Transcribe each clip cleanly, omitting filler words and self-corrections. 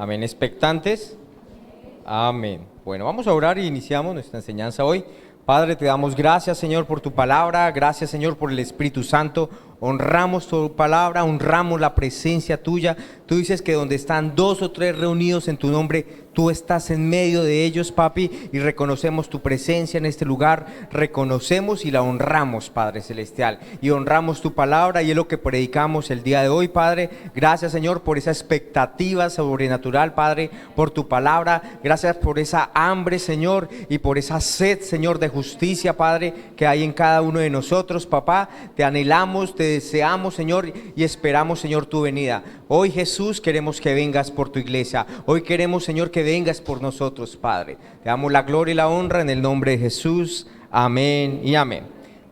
Amén. ¿Expectantes? Amén. Bueno, vamos a orar y iniciamos nuestra enseñanza hoy. Padre, te damos gracias, Señor, por tu palabra. Gracias, Señor, por el Espíritu Santo. Honramos tu palabra, honramos la presencia tuya. Tú dices que donde están 2 o 3 reunidos en tu nombre, tú estás en medio de ellos, papi, y reconocemos tu presencia en este lugar. Reconocemos y la honramos, Padre Celestial, y honramos tu palabra, y es lo que predicamos el día de hoy, Padre. Gracias, Señor, por esa expectativa sobrenatural, Padre, por tu palabra. Gracias por esa hambre, Señor, y por esa sed, Señor, de justicia, Padre, que hay en cada uno de nosotros, papá. Te anhelamos, te deseamos, Señor, y esperamos, Señor, tu venida. Hoy, Jesús, queremos que vengas por tu iglesia. Hoy queremos, Señor, que vengas por nosotros, Padre. Te damos la gloria y la honra en el nombre de Jesús. Amén y amén.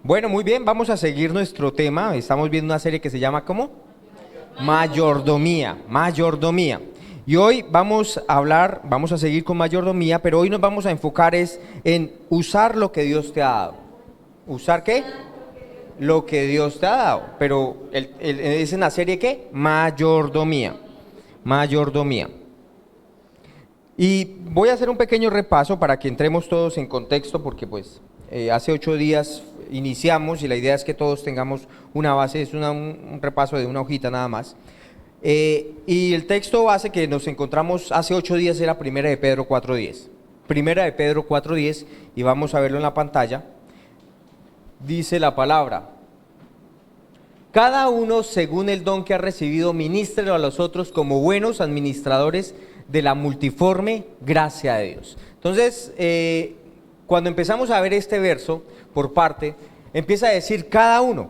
Bueno, muy bien, vamos a seguir nuestro tema. Estamos viendo una serie que se llama, ¿cómo? Mayordomía. Y hoy vamos a seguir con mayordomía, pero hoy nos vamos a enfocar en usar lo que Dios te ha dado. ¿Usar qué? Lo que Dios te ha dado. Pero es en la serie ¿qué? Mayordomía. Y voy a hacer un pequeño repaso para que entremos todos en contexto, porque pues hace 8 días iniciamos y la idea es que todos tengamos una base, es un repaso de una hojita nada más. Y el texto base que nos encontramos hace 8 días era 1 de Pedro 4:10. 1 de Pedro 4:10, y vamos a verlo en la pantalla. Dice la palabra: cada uno según el don que ha recibido, ministrelo a los otros como buenos administradores de la multiforme gracia de Dios. Entonces, cuando empezamos a ver este verso por parte, empieza a decir cada uno,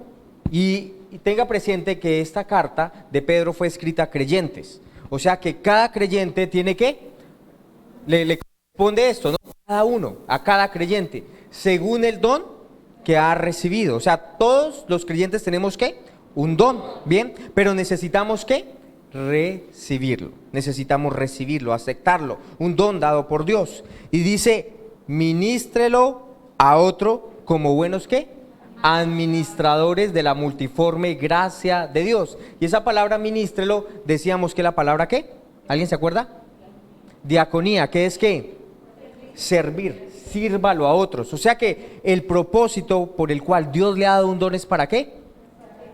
y tenga presente que esta carta de Pedro fue escrita a creyentes, o sea que cada creyente tiene que, le corresponde esto, ¿no? Cada uno, a cada creyente, según el don que ha recibido. O sea, todos los creyentes tenemos ¿qué? Un don, ¿bien? Pero necesitamos ¿qué? Necesitamos recibirlo, aceptarlo, un don dado por Dios. Y dice, ministrelo a otro como buenos ¿qué? Administradores de la multiforme gracia de Dios. Y esa palabra ministrelo, decíamos que la palabra ¿qué? ¿Alguien se acuerda? Diaconía, ¿qué es qué? Servir, sírvalo a otros. O sea que el propósito por el cual Dios le ha dado un don es ¿para qué?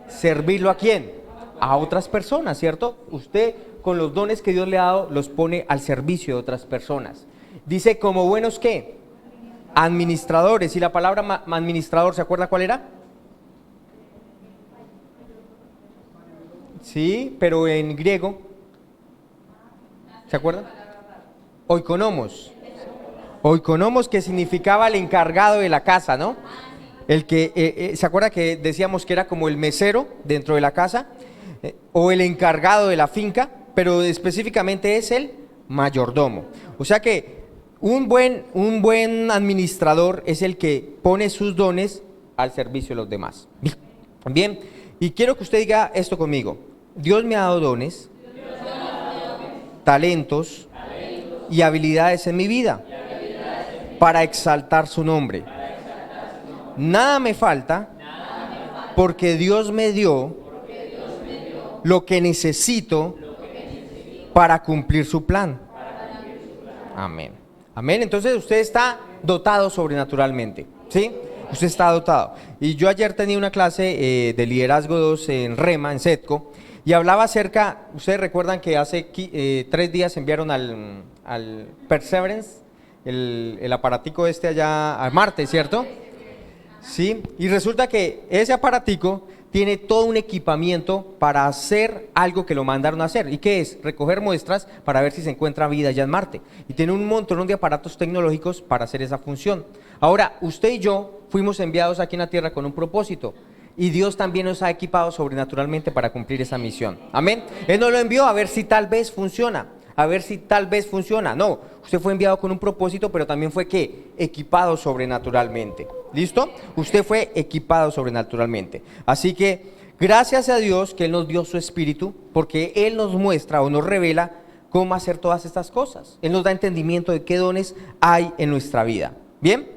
Servirlo ¿a quién? A otras personas, ¿cierto? Usted con los dones que Dios le ha dado los pone al servicio de otras personas. Dice como buenos ¿qué? Administradores. Y la palabra administrador, ¿se acuerda cuál era? Sí, pero en griego, ¿se acuerdan? Oikonomos. Oikonomos, que significaba el encargado de la casa, ¿no? El que, ¿se acuerda que decíamos que era como el mesero dentro de la casa? O el encargado de la finca, pero específicamente es el mayordomo. O sea que un buen administrador es el que pone sus dones al servicio de los demás. Bien, y quiero que usted diga esto conmigo. Dios me ha dado dones, talentos y habilidades en mi vida para exaltar su nombre. Nada me falta porque Dios me dio lo que necesito para cumplir su plan. Amén. Amén. Entonces usted está dotado sobrenaturalmente, ¿sí? Usted está dotado. Y yo ayer tenía una clase de liderazgo 2 en Rema, en Setco, y hablaba acerca, ustedes recuerdan que hace 3 días enviaron al Perseverance, el aparatico allá a Marte, ¿cierto? Sí, y resulta que ese aparatico tiene todo un equipamiento para hacer algo que lo mandaron a hacer. ¿Y qué es? Recoger muestras para ver si se encuentra vida allá en Marte. Y tiene un montón de aparatos tecnológicos para hacer esa función. Ahora, usted y yo fuimos enviados aquí en la tierra con un propósito. Y Dios también nos ha equipado sobrenaturalmente para cumplir esa misión. Amén. Él nos lo envió a ver si tal vez funciona. No, usted fue enviado con un propósito, pero también fue ¿qué? Equipado sobrenaturalmente. ¿Listo? Usted fue equipado sobrenaturalmente. Así que gracias a Dios que Él nos dio su espíritu, porque Él nos muestra o nos revela cómo hacer todas estas cosas. Él nos da entendimiento de qué dones hay en nuestra vida. ¿Bien?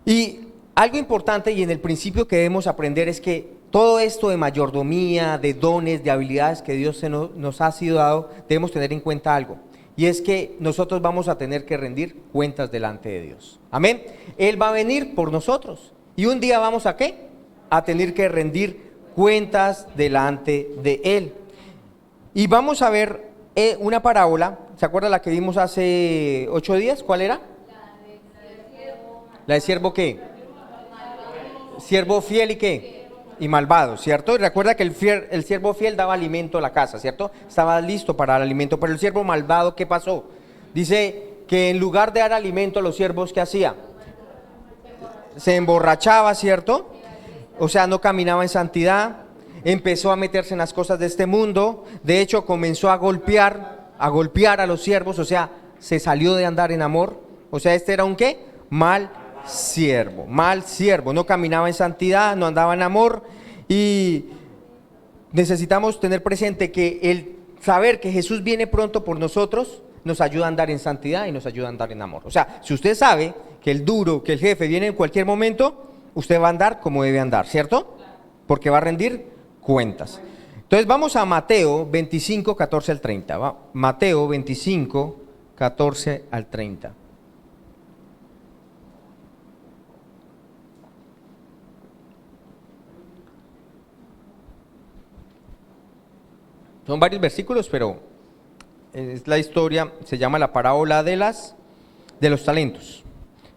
Y algo importante y en el principio que debemos aprender es que todo esto de mayordomía, de dones, de habilidades que Dios nos ha sido dado, debemos tener en cuenta algo. Y es que nosotros vamos a tener que rendir cuentas delante de Dios. Amén. Él va a venir por nosotros. Y un día vamos a ¿qué? A tener que rendir cuentas delante de Él. Y vamos a ver una parábola. ¿Se acuerda la que vimos hace 8 días? ¿Cuál era? La de siervo ¿qué? Siervo fiel y ¿qué? Y malvado, ¿cierto? Y recuerda que el siervo fiel daba alimento a la casa, ¿cierto? Estaba listo para dar alimento, pero el siervo malvado, ¿qué pasó? Dice que en lugar de dar alimento a los siervos, ¿qué hacía? Se emborrachaba, ¿cierto? O sea, no caminaba en santidad, empezó a meterse en las cosas de este mundo, de hecho comenzó a golpear a los siervos, o sea, se salió de andar en amor, o sea, este era un ¿qué? Mal siervo, no caminaba en santidad, no andaba en amor. Y necesitamos tener presente que el saber que Jesús viene pronto por nosotros nos ayuda a andar en santidad y nos ayuda a andar en amor. O sea, si usted sabe que el duro, que el jefe viene en cualquier momento, usted va a andar como debe andar, ¿cierto? Porque va a rendir cuentas. Entonces vamos a Mateo 25, 14 al 30. Mateo 25, 14 al 30. Son varios versículos, pero es la historia, se llama la parábola de los talentos.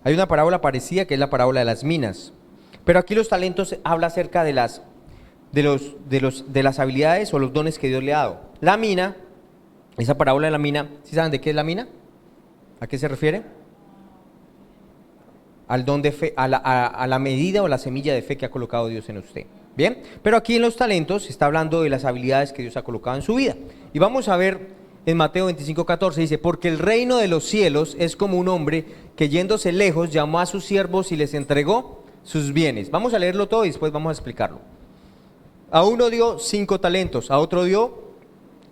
Hay una parábola parecida que es la parábola de las minas, pero aquí los talentos habla acerca de las habilidades o los dones que Dios le ha dado. La mina, esa parábola de la mina, ¿sí saben de qué es la mina? ¿A qué se refiere? Al don de fe, a la medida o la semilla de fe que ha colocado Dios en usted. Bien, pero aquí en los talentos se está hablando de las habilidades que Dios ha colocado en su vida. Y vamos a ver en Mateo 25, 14, dice, porque el reino de los cielos es como un hombre que yéndose lejos llamó a sus siervos y les entregó sus bienes. Vamos a leerlo todo y después vamos a explicarlo. A uno dio 5 talentos, a otro dio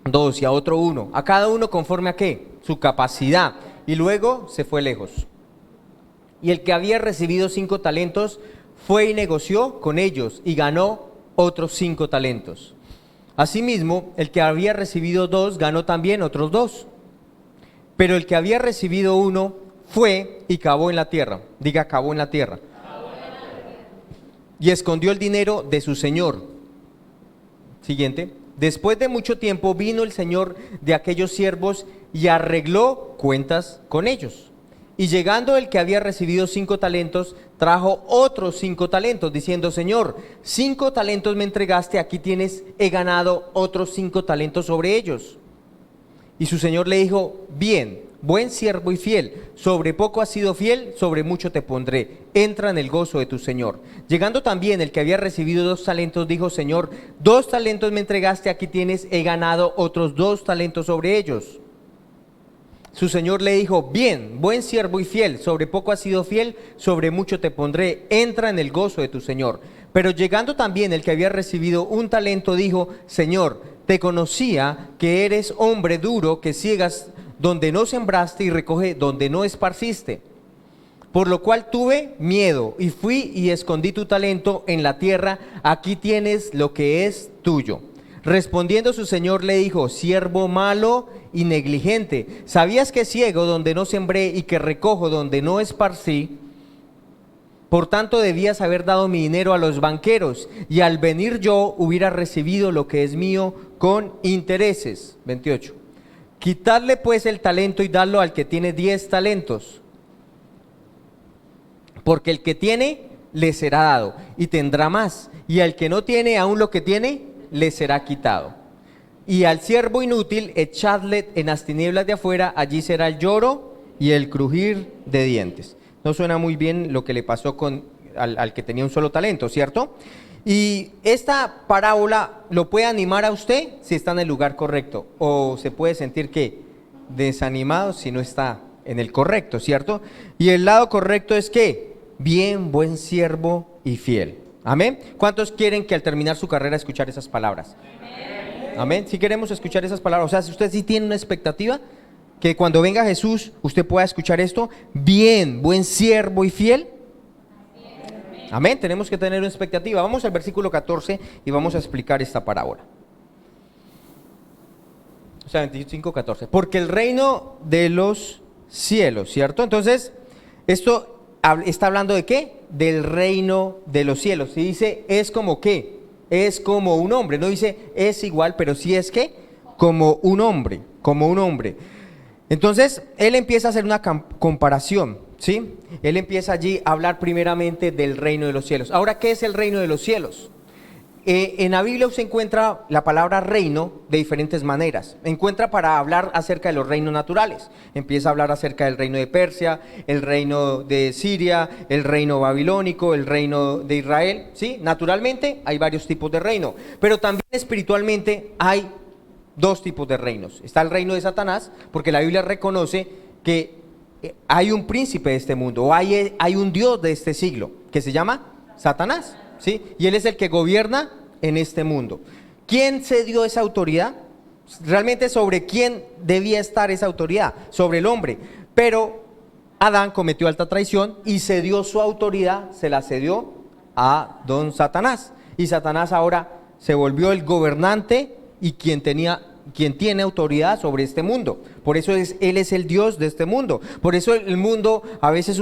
2 y a otro 1. A cada uno conforme a ¿qué? Su capacidad. Y luego se fue lejos. Y el que había recibido 5 talentos fue y negoció con ellos y ganó otros 5 talentos. Asimismo, el que había recibido 2 ganó también otros 2. Pero el que había recibido 1 fue y cavó en la tierra. Diga, cavó en la tierra. Y escondió el dinero de su señor. Siguiente. Después de mucho tiempo vino el señor de aquellos siervos y arregló cuentas con ellos. Y llegando el que había recibido 5 talentos, trajo otros 5 talentos, diciendo, Señor, 5 talentos me entregaste, aquí tienes, he ganado otros 5 talentos sobre ellos. Y su señor le dijo, bien, buen siervo y fiel, sobre poco has sido fiel, sobre mucho te pondré, entra en el gozo de tu señor. Llegando también el que había recibido 2 talentos, dijo, Señor, 2 talentos me entregaste, aquí tienes, he ganado otros 2 talentos sobre ellos. Su señor le dijo, bien, buen siervo y fiel, sobre poco has sido fiel, sobre mucho te pondré, entra en el gozo de tu señor. Pero llegando también el que había recibido 1 talento, dijo, Señor, te conocía que eres hombre duro, que ciegas donde no sembraste y recoge donde no esparciste. Por lo cual tuve miedo y fui y escondí tu talento en la tierra, aquí tienes lo que es tuyo. Respondiendo su señor le dijo, siervo malo y negligente, ¿sabías que ciego donde no sembré y que recojo donde no esparcí? Por tanto debías haber dado mi dinero a los banqueros y al venir yo hubiera recibido lo que es mío con intereses. 28. Quitadle pues el talento y dadlo al que tiene 10 talentos. Porque el que tiene le será dado y tendrá más, y al que no tiene aún lo que tiene le será quitado. Y al siervo inútil echadle en las tinieblas de afuera, allí será el lloro y el crujir de dientes. No suena muy bien lo que le pasó al que tenía un solo talento, ¿cierto? Y esta parábola lo puede animar a usted si está en el lugar correcto, o se puede sentir que desanimado si no está en el correcto, ¿cierto? Y el lado correcto es que bien, buen siervo y fiel. Amén. ¿Cuántos quieren que al terminar su carrera escuchar esas palabras? Amén. Si queremos escuchar esas palabras, o sea, si usted sí tiene una expectativa que cuando venga Jesús usted pueda escuchar esto, bien, buen siervo y fiel. Amén, tenemos que tener una expectativa. Vamos al versículo 14 y vamos a explicar esta parábola. O sea, 25, 14. Porque el reino de los cielos, ¿cierto? Entonces, esto está hablando de ¿qué? Del reino de los cielos. Y dice, es como ¿qué? Es como un hombre. No dice, es igual, pero sí es ¿qué? Como un hombre, como un hombre. Entonces, él empieza a hacer una comparación, ¿sí? Él empieza allí a hablar primeramente del reino de los cielos. Ahora, ¿qué es el reino de los cielos? En la Biblia se encuentra la palabra reino de diferentes maneras. Encuentra para hablar acerca de los reinos naturales. Empieza a hablar acerca del reino de Persia, el reino de Siria, el reino babilónico, el reino de Israel. ¿Sí? Naturalmente hay varios tipos de reino, pero también espiritualmente hay dos tipos de reinos. Está el reino de Satanás, porque la Biblia reconoce que hay un príncipe de este mundo, o hay un Dios de este siglo, que se llama Satanás. ¿Sí? Y él es el que gobierna en este mundo. ¿Quién se dio esa autoridad? Realmente sobre quién debía estar esa autoridad, sobre el hombre. Pero Adán cometió alta traición y cedió su autoridad, se la cedió a don Satanás. Y Satanás ahora se volvió el gobernante y quien tiene autoridad sobre este mundo. Por eso él es el Dios de este mundo. Por eso el mundo, a veces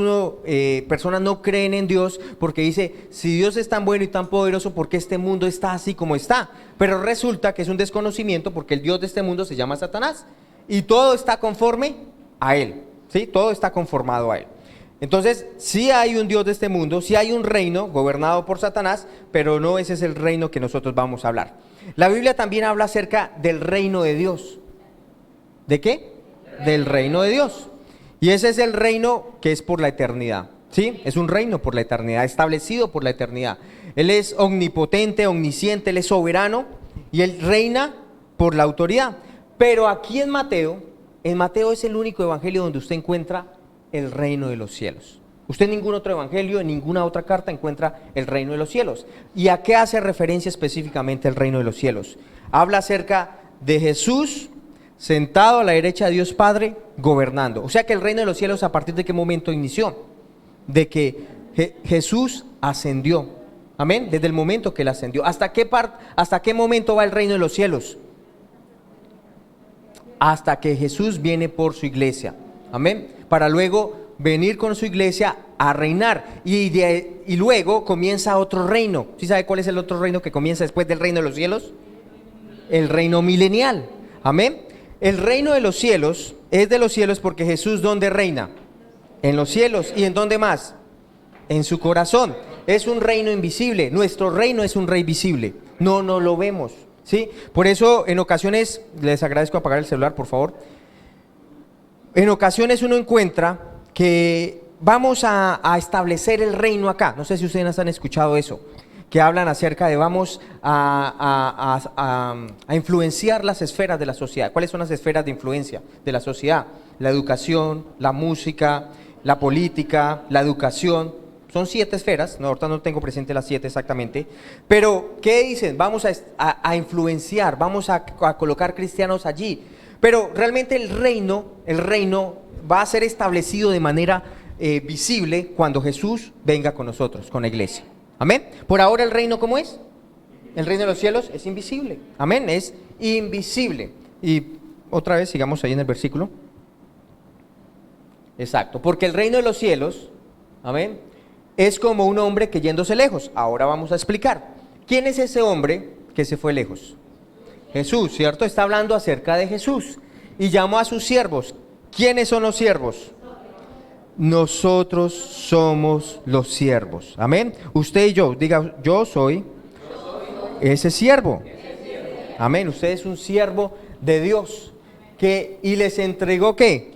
personas no creen en Dios, porque dice, si Dios es tan bueno y tan poderoso, ¿por qué este mundo está así como está? Pero resulta que es un desconocimiento, porque el Dios de este mundo se llama Satanás, y todo está conforme a él, ¿sí? Todo está conformado a él. Entonces, sí hay un Dios de este mundo, sí hay un reino gobernado por Satanás, pero no ese es el reino que nosotros vamos a hablar. La Biblia también habla acerca del reino de Dios. ¿De qué? Del reino de Dios. Y ese es el reino que es por la eternidad. ¿Sí? Es un reino por la eternidad, establecido por la eternidad. Él es omnipotente, omnisciente, Él es soberano y Él reina por la autoridad. Pero aquí en Mateo es el único evangelio donde usted encuentra el reino de los cielos. Usted en ningún otro evangelio, en ninguna otra carta encuentra el reino de los cielos. ¿Y a qué hace referencia específicamente el reino de los cielos? Habla acerca de Jesús sentado a la derecha de Dios Padre, gobernando. O sea que el reino de los cielos, ¿a partir de qué momento inició? De que Jesús ascendió. Amén. Desde el momento que Él ascendió. ¿Hasta qué momento va el reino de los cielos? Hasta que Jesús viene por su iglesia. Amén. Para luego venir con su iglesia a reinar. Y luego comienza otro reino. ¿Sí sabe cuál es el otro reino que comienza después del reino de los cielos? El reino milenial. Amén. El reino de los cielos es de los cielos porque Jesús, ¿dónde reina? En los cielos. ¿Y en dónde más? En su corazón. Es un reino invisible. Nuestro reino es un rey visible. No lo vemos. ¿Sí? Por eso en ocasiones, les agradezco apagar el celular, por favor. En ocasiones uno encuentra que vamos a establecer el reino acá. No sé si ustedes han escuchado eso, que hablan acerca de vamos a influenciar las esferas de la sociedad. ¿Cuáles son las esferas de influencia de la sociedad? La educación, la música, la política, la educación. Son 7 esferas, no, ahorita no tengo presente las 7 exactamente, pero ¿qué dicen? Vamos a influenciar, vamos a colocar cristianos allí. Pero realmente el reino va a ser establecido de manera visible cuando Jesús venga con nosotros, con la iglesia. Amén. Por ahora el reino, ¿cómo es? El reino de los cielos es invisible. Amén, es invisible. Y otra vez sigamos ahí en el versículo. Exacto, porque el reino de los cielos, amén, es como un hombre que yéndose lejos. Ahora vamos a explicar. ¿Quién es ese hombre que se fue lejos? Jesús, ¿cierto? Está hablando acerca de Jesús. Y llamó a sus siervos. ¿Quiénes son los siervos? Nosotros somos los siervos. Amén. Usted y yo, diga, yo soy ese siervo. Amén. Usted es un siervo de Dios. ¿Y les entregó qué?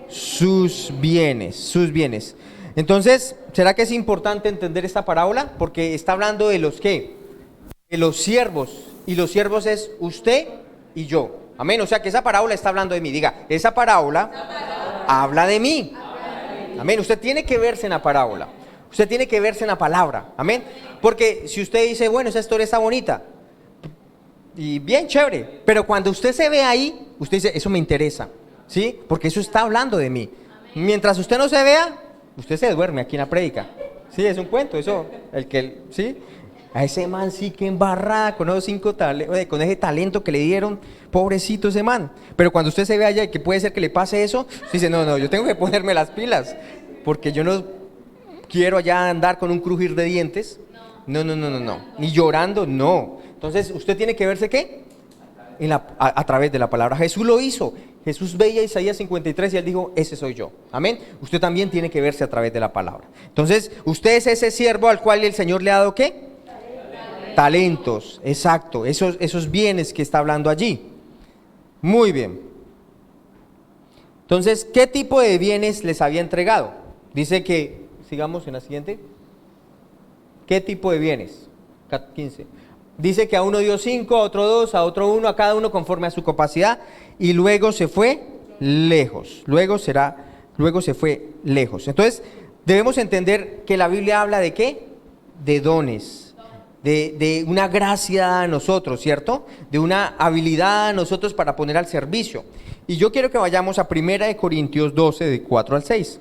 Sus bienes. Entonces, ¿será que es importante entender esta parábola? Porque está hablando de los ¿qué? De los siervos. Y los siervos es usted y yo. Amén. O sea que esa parábola está hablando de mí. Diga, esa parábola habla de mí. Amén. Usted tiene que verse en la parábola. Usted tiene que verse en la palabra. Amén. Porque si usted dice, bueno, esa historia está bonita y bien chévere, pero cuando usted se ve ahí, usted dice, eso me interesa. ¿Sí? Porque eso está hablando de mí. Mientras usted no se vea, usted se duerme aquí en la prédica. Sí, es un cuento, eso, sí. A ese man sí que embarrada con esos con ese talento que le dieron, pobrecito ese man. Pero cuando usted se ve allá y que puede ser que le pase eso, usted dice, no, yo tengo que ponerme las pilas, porque yo no quiero allá andar con un crujir de dientes. No. Ni llorando, no. Entonces, usted tiene que verse, ¿qué? A través de la palabra. Jesús lo hizo. Jesús veía Isaías 53 y él dijo, ese soy yo. Amén. Usted también tiene que verse a través de la palabra. Entonces, usted es ese siervo al cual el Señor le ha dado, ¿qué? Talentos, exacto, esos bienes que está hablando allí. Muy bien. Entonces, ¿qué tipo de bienes les había entregado? Dice que, sigamos en la siguiente. ¿Qué tipo de bienes? 15. Dice que a uno dio 5, a otro 2, a otro 1, a cada uno conforme a su capacidad, y luego se fue lejos. Luego se fue lejos. Entonces, debemos entender que la Biblia habla de ¿qué? De dones, de una gracia a nosotros, ¿cierto? De una habilidad a nosotros para poner al servicio. Y yo quiero que vayamos a 1 Corintios 12, de 4 al 6.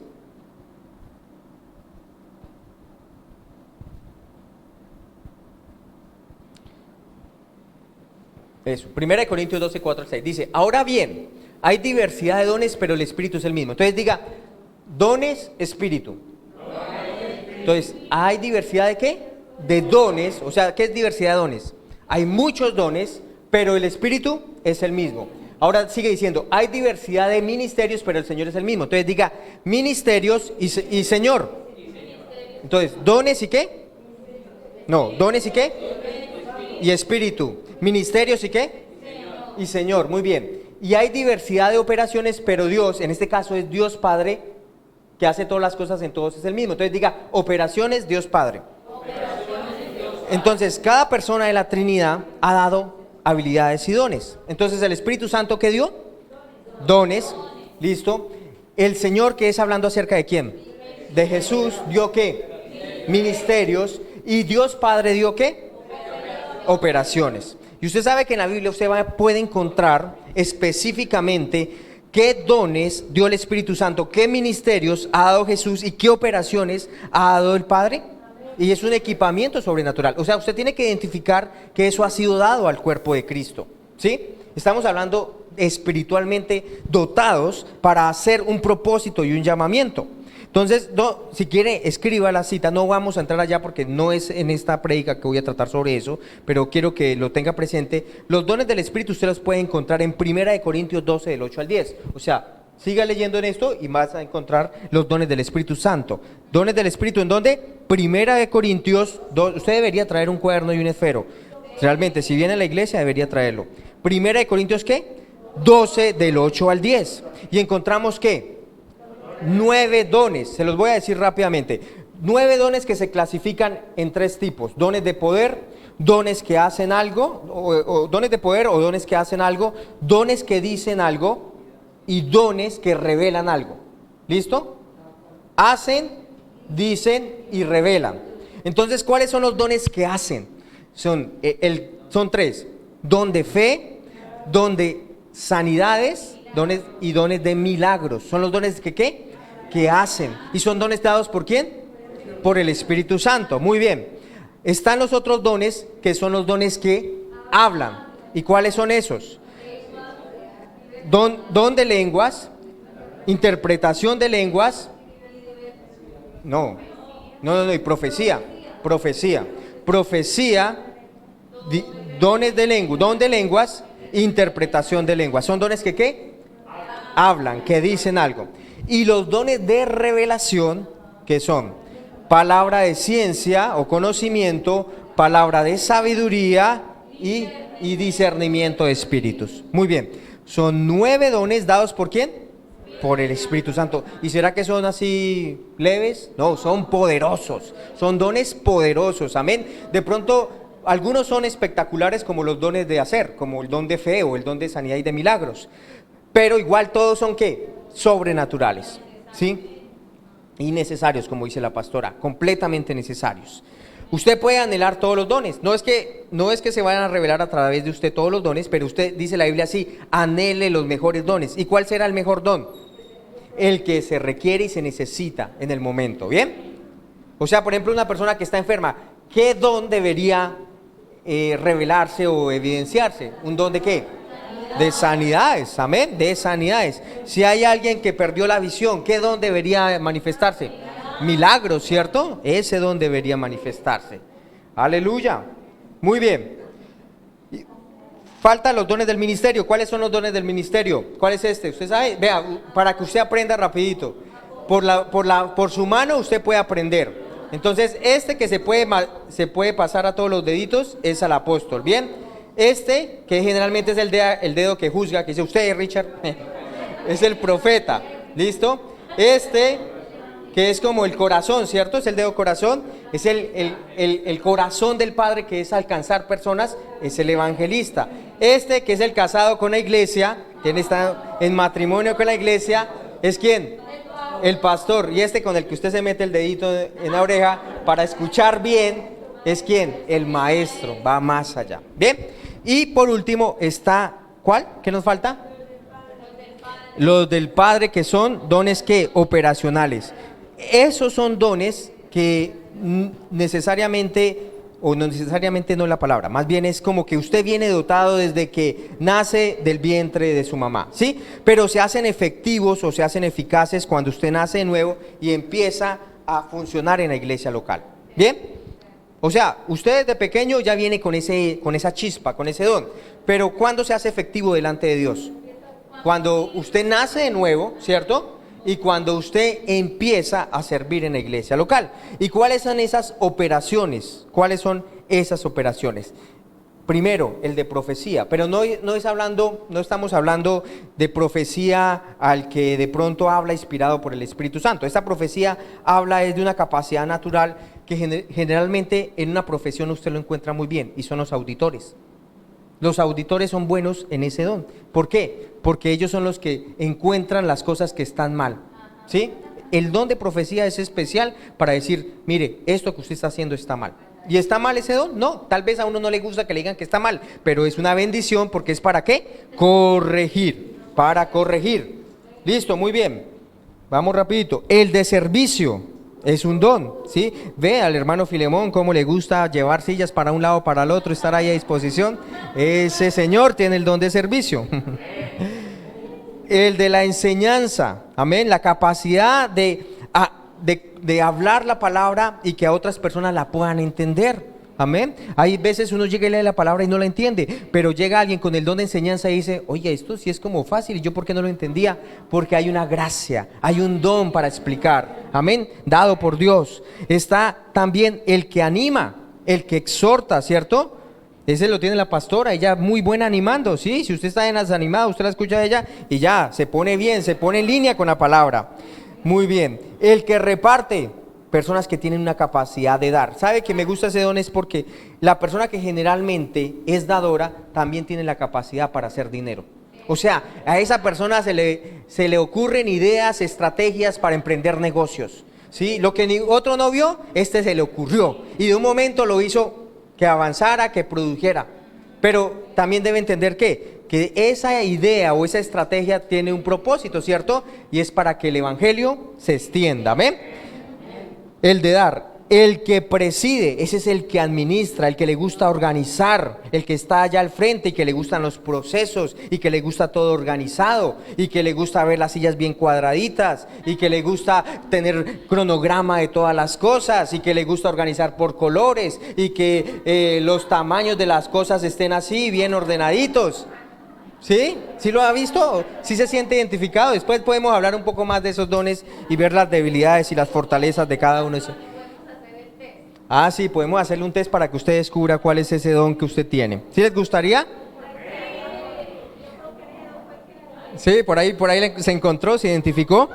Eso, 1 Corintios 12, 4 al 6. Dice, ahora bien, hay diversidad de dones, pero el Espíritu es el mismo. Entonces diga, dones, Espíritu. Entonces, ¿hay diversidad de qué? De dones. O sea, ¿qué es diversidad de dones? Hay muchos dones, pero el Espíritu es el mismo. Ahora sigue diciendo, hay diversidad de ministerios, pero el Señor es el mismo. Entonces diga, ministerios y Señor. Entonces, ¿dones y qué? No, ¿dones y qué? Y Espíritu. ¿Ministerios y qué? Y Señor, muy bien. Y hay diversidad de operaciones, pero Dios, en este caso es Dios Padre, que hace todas las cosas en todos es el mismo. Entonces diga, operaciones, Dios Padre. Entonces, cada persona de la Trinidad ha dado habilidades y dones. Entonces, el Espíritu Santo, ¿qué dio? Dones, listo. El Señor, que es hablando acerca de quién? De Jesús, dio ¿qué? Ministerios. Y Dios Padre dio ¿qué? Operaciones. Y usted sabe que en la Biblia usted puede encontrar específicamente qué dones dio el Espíritu Santo, qué ministerios ha dado Jesús y qué operaciones ha dado el Padre. Y es un equipamiento sobrenatural. O sea, usted tiene que identificar que eso ha sido dado al cuerpo de Cristo. ¿Sí? Estamos hablando espiritualmente dotados para hacer un propósito y un llamamiento. Entonces, si quiere, escriba la cita. No vamos a entrar allá porque no es en esta prédica que voy a tratar sobre eso, pero quiero que lo tenga presente. Los dones del Espíritu usted los puede encontrar en 1 Corintios 12, del 8 al 10. O sea, siga leyendo en esto y vas a encontrar los dones del Espíritu Santo. ¿Dones del Espíritu en dónde? 1 Corintios 2. Usted debería traer un cuaderno y un esfero. Realmente, si viene a la iglesia, debería traerlo. 1 Corintios, ¿qué? 12, del 8 al 10. Y encontramos, ¿qué? 9 dones, se los voy a decir rápidamente. 9 dones que se clasifican en 3 tipos: dones de poder, dones que hacen algo, o dones de poder o dones que hacen algo, dones que dicen algo y dones que revelan algo. ¿Listo? Hacen, dicen y revelan. Entonces, ¿cuáles son los dones que hacen? Son 3: don de fe, don de sanidades, dones y dones de milagros. Son los dones que ¿qué? Que hacen. ¿Y son dones dados por quién? Por el Espíritu Santo. Muy bien. Están los otros dones, que son los dones que hablan. ¿Y cuáles son esos? Don de lenguas, interpretación de lenguas. No, y profecía. Profecía, dones de lengua, don de lenguas, interpretación de lenguas. Son dones que ¿qué? Hablan, que dicen algo. Y los dones de revelación, que son palabra de ciencia o conocimiento, palabra de sabiduría y discernimiento de espíritus. Muy bien, son 9 dones dados ¿por quién? Por el Espíritu Santo. ¿Y será que son así leves? No, son poderosos, son dones poderosos, amén. De pronto algunos son espectaculares, como los dones de hacer, como el don de fe o el don de sanidad y de milagros, pero igual todos son ¿qué? Sobrenaturales, ¿sí? Y necesarios, como dice la pastora, completamente necesarios. Usted puede anhelar todos los dones. No es que se vayan a revelar a través de usted todos los dones, pero usted, dice la Biblia así, anhele los mejores dones. ¿Y cuál será el mejor don? El que se requiere y se necesita en el momento, ¿bien? O sea, por ejemplo, una persona que está enferma, ¿qué don debería revelarse o evidenciarse? ¿Un don de qué? De sanidades, amén, de sanidades. Si hay alguien que perdió la visión, ¿qué don debería manifestarse? Milagros, ¿cierto? Ese don debería manifestarse. Aleluya. Muy bien. Faltan los dones del ministerio. ¿Cuáles son los dones del ministerio? ¿Cuál es este? ¿Usted sabe? Vea, para que usted aprenda rapidito. Por su mano usted puede aprender. Entonces, este que se puede pasar a todos los deditos es al apóstol, ¿bien? Este, que generalmente es el dedo que juzga, que dice usted, Richard, es el profeta, ¿listo? Este, que es como el corazón, ¿cierto? Es el dedo corazón, es el corazón del Padre, que es alcanzar personas, es el evangelista. Este, que es el casado con la iglesia, quien está en matrimonio con la iglesia, ¿es quién? El pastor. Y este con el que usted se mete el dedito en la oreja para escuchar bien, ¿es quién? El maestro, va más allá. Bien, y por último está, ¿cuál? ¿Qué nos falta? Los del Padre, que son dones que operacionales. Esos son dones que necesariamente, o no necesariamente no es la palabra, más bien es como que usted viene dotado desde que nace del vientre de su mamá, ¿sí? Pero se hacen efectivos o se hacen eficaces cuando usted nace de nuevo y empieza a funcionar en la iglesia local, ¿bien? O sea, usted desde pequeño ya viene con esa chispa, con ese don, pero ¿cuándo se hace efectivo delante de Dios? Cuando usted nace de nuevo, ¿cierto? Y cuando usted empieza a servir en la iglesia local. ¿Y cuáles son esas operaciones? ¿Cuáles son esas operaciones? Primero, el de profecía, pero no estamos hablando de profecía al que de pronto habla inspirado por el Espíritu Santo. Esta profecía habla de una capacidad natural que generalmente en una profesión usted lo encuentra muy bien, y son los auditores. Los auditores son buenos en ese don. ¿Por qué? Porque ellos son los que encuentran las cosas que están mal, ¿sí? El don de profecía es especial para decir, mire, esto que usted está haciendo está mal. ¿Y está mal ese don? No, tal vez a uno no le gusta que le digan que está mal, pero es una bendición porque es ¿para qué? Corregir, para corregir. Listo, muy bien. Vamos rapidito. El de servicio. Es un don, ¿sí? Ve al hermano Filemón cómo le gusta llevar sillas para un lado, para el otro, estar ahí a disposición. Ese señor tiene el don de servicio. El de la enseñanza, amén, la capacidad de hablar la palabra y que a otras personas la puedan entender. Amén. Hay veces uno llega y lee la palabra y no la entiende, pero llega alguien con el don de enseñanza y dice, oye, esto sí es como fácil, ¿y yo por qué no lo entendía? Porque hay una gracia, hay un don para explicar, amén, dado por Dios. Está también el que anima, el que exhorta, ¿cierto? Ese lo tiene la pastora, ella muy buena animando, ¿sí? Si usted está en las animadas, usted la escucha de ella y ya, se pone bien, se pone en línea con la palabra. Muy bien. El que reparte, personas que tienen una capacidad de dar. ¿Sabe que me gusta ese don? Es porque la persona que generalmente es dadora también tiene la capacidad para hacer dinero. O sea, a esa persona se le ocurren ideas, estrategias para emprender negocios, ¿sí? Lo que ni otro no vio, este se le ocurrió y de un momento lo hizo que avanzara, que produjera. Pero también debe entender que esa idea o esa estrategia tiene un propósito, ¿cierto? Y es para que el evangelio se extienda, ¿amén? El de dar, el que preside, ese es el que administra, el que le gusta organizar, el que está allá al frente y que le gustan los procesos y que le gusta todo organizado y que le gusta ver las sillas bien cuadraditas y que le gusta tener cronograma de todas las cosas y que le gusta organizar por colores y que los tamaños de las cosas estén así, bien ordenaditos. ¿Sí? ¿Sí lo ha visto? ¿Sí se siente identificado? Después podemos hablar un poco más de esos dones y ver las debilidades y las fortalezas de cada uno de esos. Ah, sí, podemos hacerle un test para que usted descubra cuál es ese don que usted tiene. ¿Sí les gustaría? Sí, por ahí se encontró, se identificó.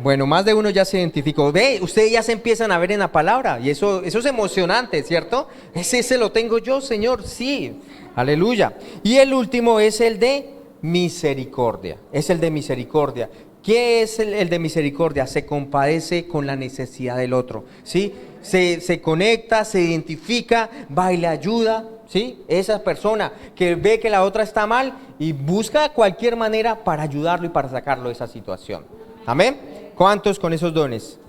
Bueno, más de uno ya se identificó. Ve, ustedes ya se empiezan a ver en la palabra y eso es emocionante, ¿cierto? Ese lo tengo yo, Señor, sí. Aleluya. Y el último es el de misericordia. Es el de misericordia. ¿Qué es el de misericordia? Se compadece con la necesidad del otro, ¿sí? Se conecta, se identifica, va y le ayuda, ¿sí? Esa persona que ve que la otra está mal y busca cualquier manera para ayudarlo y para sacarlo de esa situación. Amén. ¿Cuántos con esos dones?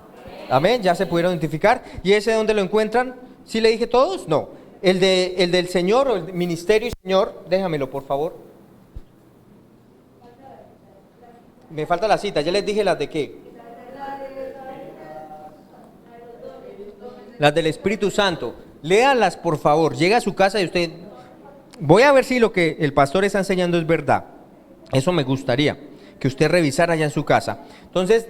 Amén, ya se pudieron identificar. ¿Y ese dónde lo encuentran? ¿Sí le dije todos? No. El del Señor o el ministerio Señor, déjamelo por favor. Me falta la cita, ya les dije las de qué. Las del Espíritu Santo. Léanlas por favor, llega a su casa y usted... Voy a ver si lo que el pastor está enseñando es verdad. Eso me gustaría, que usted revisara allá en su casa. Entonces,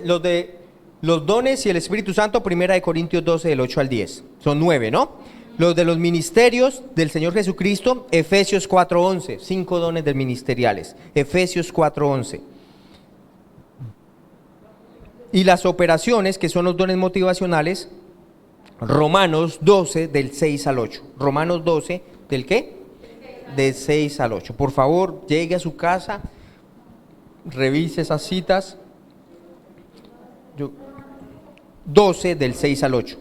los dones y el Espíritu Santo, 1 Corintios 12, del 8 al 10. Son 9, ¿no? Los de los ministerios del Señor Jesucristo, Efesios 4:11. 5 dones del ministeriales. Efesios 4:11. Y las operaciones, que son los dones motivacionales, Romanos 12, del 6 al 8. Romanos 12, ¿del qué? Del 6 al 8. Por favor, llegue a su casa, revise esas citas. 12 del 6 al 8.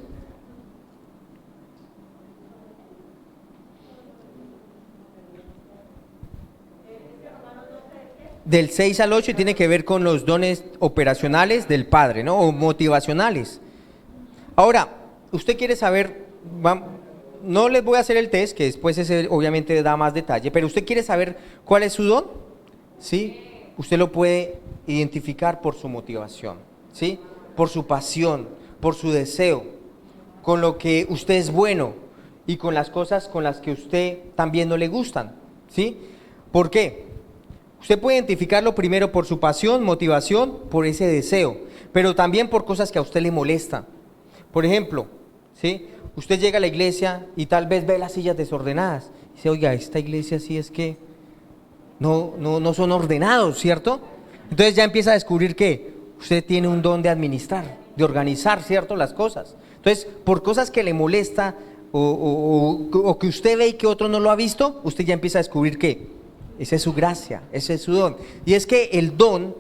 Del 6 al 8 y tiene que ver con los dones operacionales del Padre, ¿no? O motivacionales. Ahora, usted quiere saber, no les voy a hacer el test, que después ese obviamente da más detalle, pero usted quiere saber cuál es su don, ¿sí? Usted lo puede identificar por su motivación, ¿sí? Por su pasión, por su deseo, con lo que usted es bueno y con las cosas con las que usted también no le gustan, ¿sí? ¿Por qué? Usted puede identificarlo primero por su pasión, motivación, por ese deseo, pero también por cosas que a usted le molestan. Por ejemplo, ¿sí? Usted llega a la iglesia y tal vez ve las sillas desordenadas. Y dice, oiga, esta iglesia sí es que no son ordenados, ¿cierto? Entonces ya empieza a descubrir que usted tiene un don de administrar, de organizar, ¿cierto? Las cosas. Entonces, por cosas que le molesta o que usted ve y que otro no lo ha visto, usted ya empieza a descubrir que esa es su gracia, ese es su don. Y es que el don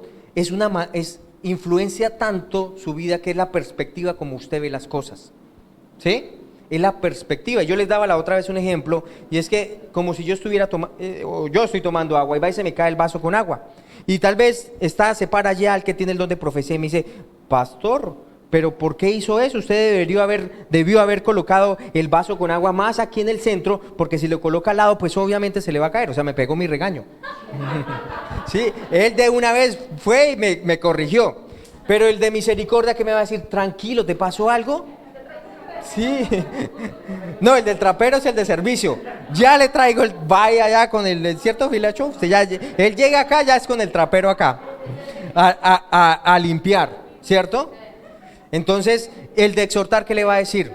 influencia tanto su vida, que es la perspectiva como usted ve las cosas, ¿sí? Es la perspectiva. Yo les daba la otra vez un ejemplo, y es que como si yo estuviera o yo estoy tomando agua y va y se me cae el vaso con agua, y tal vez se para allá el que tiene el don de profecía y me dice, pastor, pero ¿por qué hizo eso? Usted debió haber colocado el vaso con agua más aquí en el centro, porque si lo coloca al lado, pues obviamente se le va a caer. O sea, me pegó mi regaño. Sí, él de una vez fue y me corrigió. Pero el de misericordia, que me va a decir, tranquilo, ¿te pasó algo? Sí. No, el del trapero es el de servicio. Ya le traigo vaya allá con el cierto filacho. Él llega acá, ya es con el trapero acá a limpiar, ¿cierto? Entonces, el de exhortar, ¿qué le va a decir?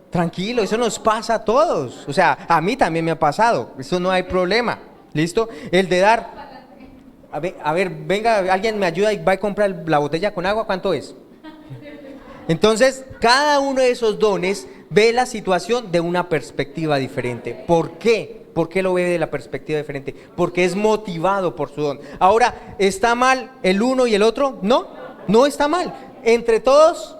Tranquilo, eso nos pasa a todos. O sea, a mí también me ha pasado. Eso no hay problema. ¿Listo? El de dar. A ver, venga, alguien me ayuda y va a comprar la botella con agua. ¿Cuánto es? Entonces, cada uno de esos dones ve la situación de una perspectiva diferente. ¿Por qué? ¿Por qué lo ve de la perspectiva diferente? Porque es motivado por su don. Ahora, ¿está mal el uno y el otro? No, no está mal. Entre todos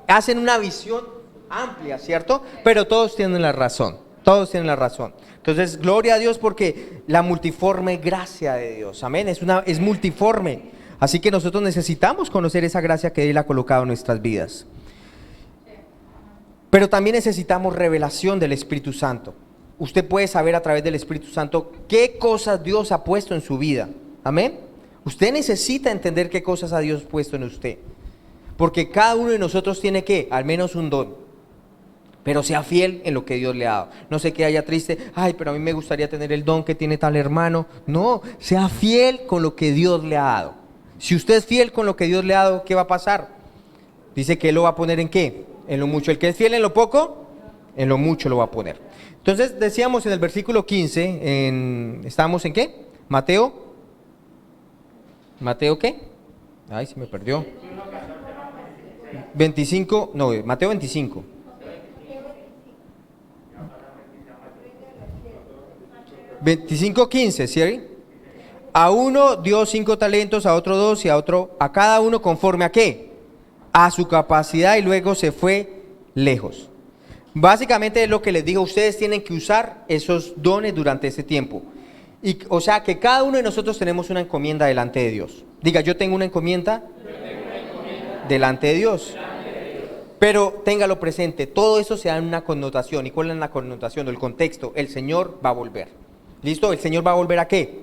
hacen una visión amplia, ¿cierto? Pero todos tienen la razón, todos tienen la razón. Entonces, gloria a Dios, porque la multiforme gracia de Dios, amén, es multiforme. Así que nosotros necesitamos conocer esa gracia que Él ha colocado en nuestras vidas. Pero también necesitamos revelación del Espíritu Santo. Usted puede saber a través del Espíritu Santo qué cosas Dios ha puesto en su vida, amén. Usted necesita entender qué cosas ha Dios puesto en usted. Porque cada uno de nosotros tiene al menos un don, pero sea fiel en lo que Dios le ha dado. No se quede haya triste, ay, pero a mí me gustaría tener el don que tiene tal hermano. No, sea fiel con lo que Dios le ha dado. Si usted es fiel con lo que Dios le ha dado, ¿qué va a pasar? Dice que Él lo va a poner ¿en qué? En lo mucho. El que es fiel en lo poco, en lo mucho lo va a poner. Entonces decíamos en el versículo 15, ¿estábamos en qué? ¿Mateo qué? Ay, se me perdió. 25, no, Mateo 25. (25:15), ¿sí? A uno dio 5 talentos, a otro 2 y a cada uno conforme ¿a qué? A su capacidad, y luego se fue lejos. Básicamente es lo que les digo, ustedes tienen que usar esos dones durante ese tiempo. O sea que cada uno de nosotros tenemos una encomienda delante de Dios. Diga, yo tengo una encomienda delante de Dios. Pero téngalo presente, todo eso se da en una connotación. ¿Y cuál es la connotación o el contexto? El Señor va a volver. ¿Listo? ¿El Señor va a volver a qué?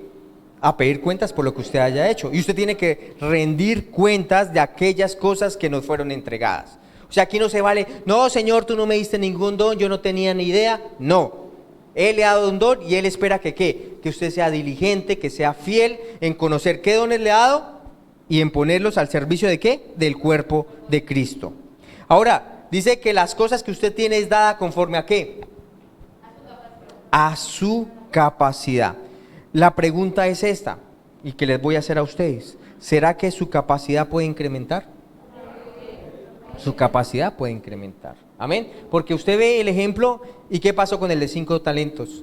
A pedir cuentas por lo que usted haya hecho. Y usted tiene que rendir cuentas de aquellas cosas que nos fueron entregadas. O sea, aquí no se vale, no, Señor, tú no me diste ningún don, yo no tenía ni idea. No. Él le ha dado un don y Él espera que ¿qué? Que usted sea diligente, que sea fiel en conocer qué dones le ha dado y en ponerlos al servicio de ¿qué? Del cuerpo de Cristo. Ahora, dice que las cosas que usted tiene es dada conforme a ¿qué? A su capacidad. La pregunta es esta, y que les voy a hacer a ustedes. ¿Será que su capacidad puede incrementar? Su capacidad puede incrementar. Amén. Porque usted ve el ejemplo, ¿y qué pasó con el de 5 talentos?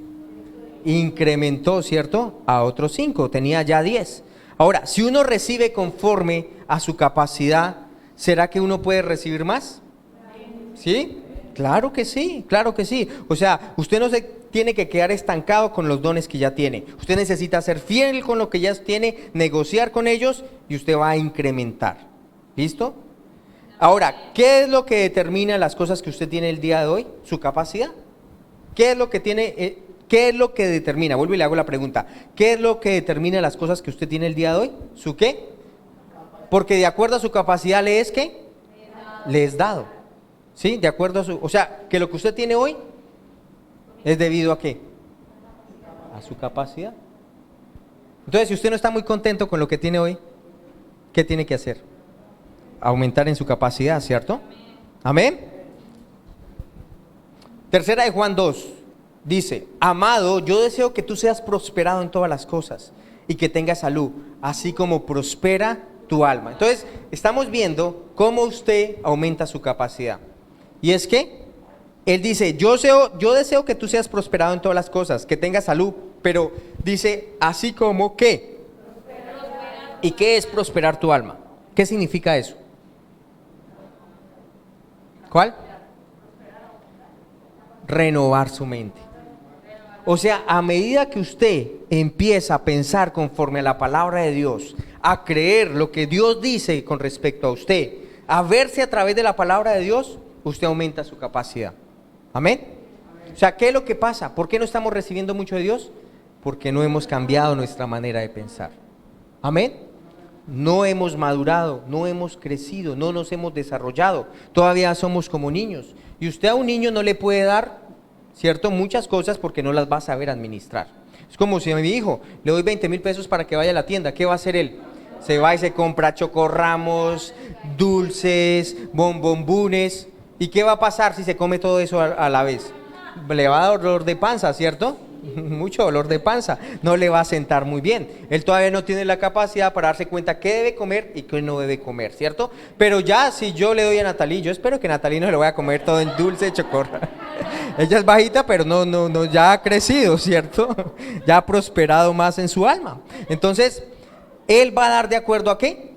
Incrementó, ¿cierto? A otros 5, tenía ya 10. Ahora, si uno recibe conforme a su capacidad, ¿será que uno puede recibir más? ¿Sí? Claro que sí, claro que sí. O sea, usted no se tiene que quedar estancado con los dones que ya tiene. Usted necesita ser fiel con lo que ya tiene, negociar con ellos y usted va a incrementar. ¿Listo? Ahora, ¿qué es lo que determina las cosas que usted tiene el día de hoy? Su capacidad. ¿Qué es lo que tiene? ¿Qué es lo que determina? Vuelvo y le hago la pregunta. ¿Qué es lo que determina las cosas que usted tiene el día de hoy? ¿Su qué? Porque de acuerdo a su capacidad le es ¿qué? Le es dado. ¿Sí? De acuerdo a su... O sea, que lo que usted tiene hoy es debido a ¿qué? A su capacidad. Entonces, si usted no está muy contento con lo que tiene hoy, ¿qué tiene que hacer? Aumentar en su capacidad, ¿cierto? Amén. Tercera de Juan 2 dice: amado, yo deseo que tú seas prosperado en todas las cosas y que tengas salud, así como prospera tu alma. Entonces, estamos viendo cómo usted aumenta su capacidad. Y es que él dice, yo deseo que tú seas prosperado en todas las cosas, que tengas salud, pero dice, así como ¿qué? ¿Y qué es prosperar tu alma? ¿Qué significa eso? ¿Cuál? Renovar su mente. O sea, a medida que usted empieza a pensar conforme a la palabra de Dios, a creer lo que Dios dice con respecto a usted, a verse a través de la palabra de Dios, usted aumenta su capacidad. ¿Amén? O sea, ¿qué es lo que pasa? ¿Por qué no estamos recibiendo mucho de Dios? Porque no hemos cambiado nuestra manera de pensar. ¿Amén? No hemos madurado, no hemos crecido, no nos hemos desarrollado. Todavía somos como niños. Y usted a un niño no le puede dar, ¿cierto?, muchas cosas porque no las va a saber administrar. Es como si a mi hijo le doy 20,000 pesos para que vaya a la tienda. ¿Qué va a hacer él? Se va y se compra chocorramos, dulces, bombombunes. ¿Y qué va a pasar si se come todo eso a la vez? Le va a dar dolor de panza, ¿cierto? Mucho dolor de panza, no le va a sentar muy bien. Él todavía no tiene la capacidad para darse cuenta qué debe comer y qué no debe comer, ¿cierto? Pero ya si yo le doy a Natalie, yo espero que Natalie no se lo vaya a comer todo en dulce, chocorra. Ella es bajita, pero no, ya ha crecido, ¿cierto? Ya ha prosperado más en su alma. Entonces, él va a dar de acuerdo a ¿qué?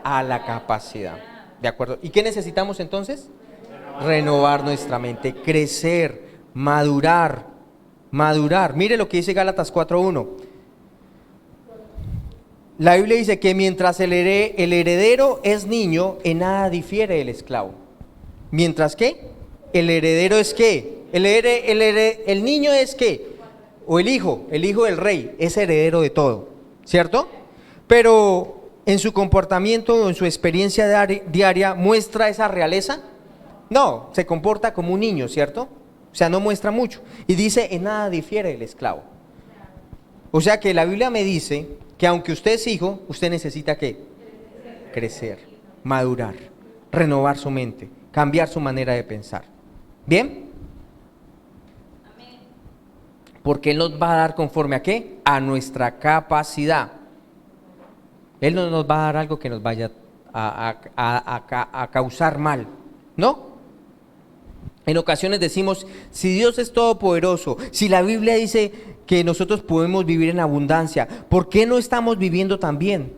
A la capacidad. ¿De acuerdo? ¿Y qué necesitamos entonces? Renovar nuestra mente, crecer, madurar. Mire lo que dice Gálatas 4:1. La Biblia dice que mientras el heredero es niño, en nada difiere del esclavo. Mientras que el heredero es ¿qué? El niño es ¿qué? O el hijo del rey, es heredero de todo, ¿cierto? Pero en su comportamiento o en su experiencia diaria, ¿muestra esa realeza? No, se comporta como un niño, ¿cierto? O sea, no muestra mucho. Y dice, en nada difiere del esclavo. O sea que la Biblia me dice que aunque usted es hijo, usted necesita ¿qué? Crecer, madurar, renovar su mente, cambiar su manera de pensar. ¿Bien? Porque Él nos va a dar conforme a ¿qué? A nuestra capacidad. Él no nos va a dar algo que nos vaya a causar mal, ¿no? En ocasiones decimos, si Dios es todopoderoso, si la Biblia dice que nosotros podemos vivir en abundancia, ¿por qué no estamos viviendo tan bien?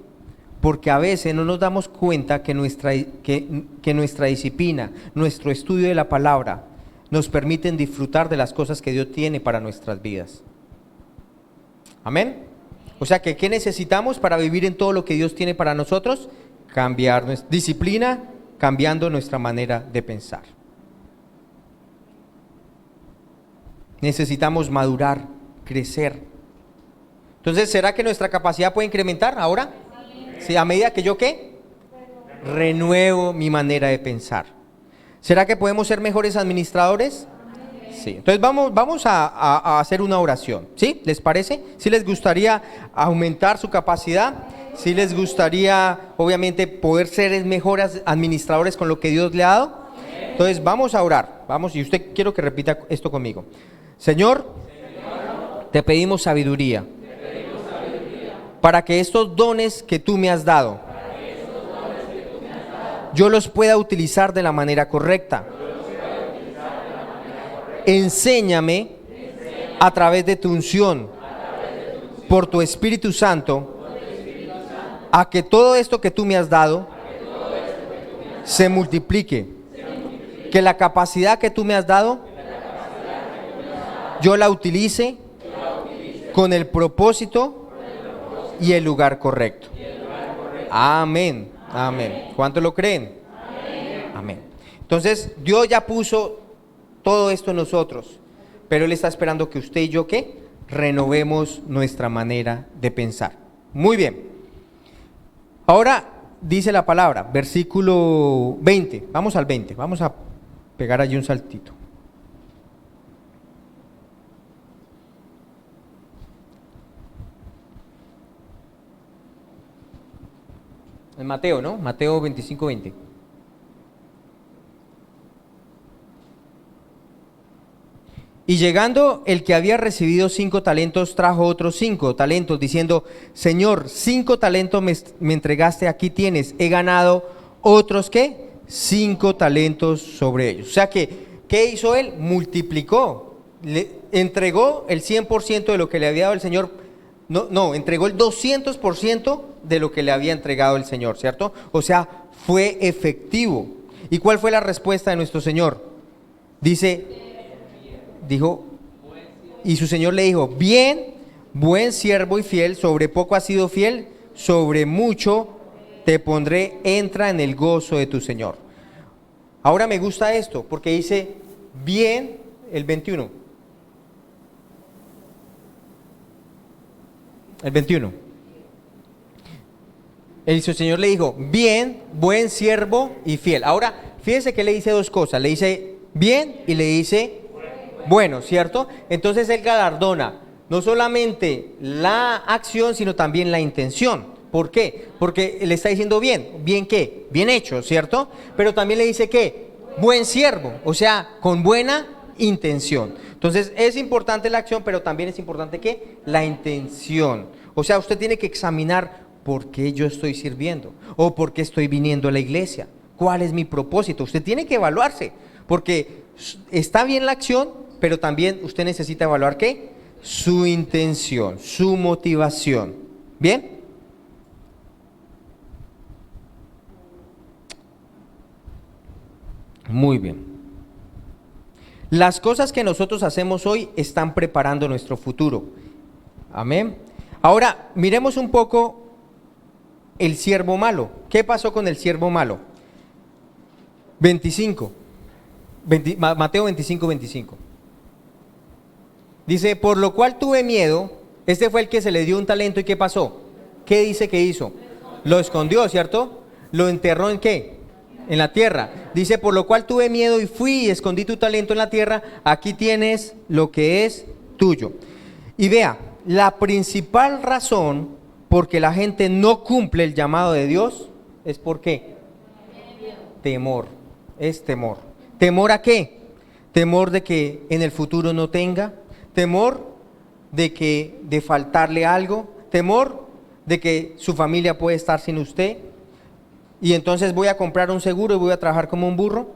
Porque a veces no nos damos cuenta que nuestra disciplina, nuestro estudio de la palabra, nos permiten disfrutar de las cosas que Dios tiene para nuestras vidas. Amén. O sea que, ¿qué necesitamos para vivir en todo lo que Dios tiene para nosotros? disciplina cambiando nuestra manera de pensar. Necesitamos madurar, crecer. Entonces, ¿será que nuestra capacidad puede incrementar ahora? Sí, a medida que yo ¿qué? Renuevo mi manera de pensar. ¿Será que podemos ser mejores administradores? Sí. Entonces vamos a hacer una oración. ¿Sí? ¿Les parece? ¿Sí les gustaría aumentar su capacidad? ¿Sí les gustaría, obviamente, poder ser mejores administradores con lo que Dios le ha dado? Entonces vamos a orar. Vamos, y usted quiero que repita esto conmigo. Señor, te pedimos sabiduría para que estos dones que tú me has dado, yo los pueda utilizar de la manera correcta. Enséñame a través de tu unción, por tu Espíritu Santo, a que todo esto que tú me has dado se multiplique. Que la capacidad que tú me has dado, yo la utilice con el propósito y el lugar correcto. Amén. Amén. ¿Cuántos lo creen? Amén. Entonces, Dios ya puso todo esto en nosotros, pero Él está esperando que usted y yo, ¿qué? Renovemos nuestra manera de pensar. Muy bien. Ahora dice la palabra, versículo 20. Vamos al 20. Vamos a pegar allí un saltito. En Mateo, ¿no? Mateo 25, 20. Y llegando el que había recibido 5 talentos, trajo otros 5 talentos, diciendo: Señor, 5 talentos me entregaste, aquí tienes, he ganado otros, ¿qué? 5 talentos sobre ellos. O sea que, ¿qué hizo él? Multiplicó, le entregó el 100% de lo que le había dado el Señor. No, entregó el 200% de lo que le había entregado el Señor, ¿cierto? O sea, fue efectivo. ¿Y cuál fue la respuesta de nuestro Señor? Dijo, y su Señor le dijo: bien, buen siervo y fiel, sobre poco has sido fiel, sobre mucho te pondré, entra en el gozo de tu Señor. Ahora me gusta esto, porque dice, bien, el 21. El 21. Su Señor le dijo: bien, buen siervo y fiel. Ahora, fíjese que le dice dos cosas. Le dice bien y le dice bueno, ¿cierto? Entonces Él galardona no solamente la acción, sino también la intención. ¿Por qué? Porque le está diciendo bien. ¿Bien qué? Bien hecho, ¿cierto? Pero también le dice ¿qué? Buen siervo, o sea, con buena intención. Entonces es importante la acción, pero también es importante ¿qué? La intención. O sea, usted tiene que examinar por qué yo estoy sirviendo o por qué estoy viniendo a la iglesia. ¿Cuál es mi propósito? Usted tiene que evaluarse, porque está bien la acción, pero también usted necesita evaluar ¿qué? Su intención, su motivación. ¿Bien? Muy bien. Las cosas que nosotros hacemos hoy están preparando nuestro futuro. Amén. Ahora, miremos un poco el siervo malo. ¿Qué pasó con el siervo malo? 25. Mateo 25, 25. Dice: por lo cual tuve miedo. Este fue el que se le dio un talento, ¿y qué pasó? ¿Qué dice que hizo? Lo escondió, ¿cierto? ¿Lo enterró en qué? En la tierra. Dice: por lo cual tuve miedo y fui y escondí tu talento en la tierra, aquí tienes lo que es tuyo. Y vea, la principal razón por que la gente no cumple el llamado de Dios es ¿por qué? Temor, es temor. ¿Temor a qué? Temor de que en el futuro no tenga, temor de faltarle algo, temor de que su familia puede estar sin usted, y entonces voy a comprar un seguro y voy a trabajar como un burro.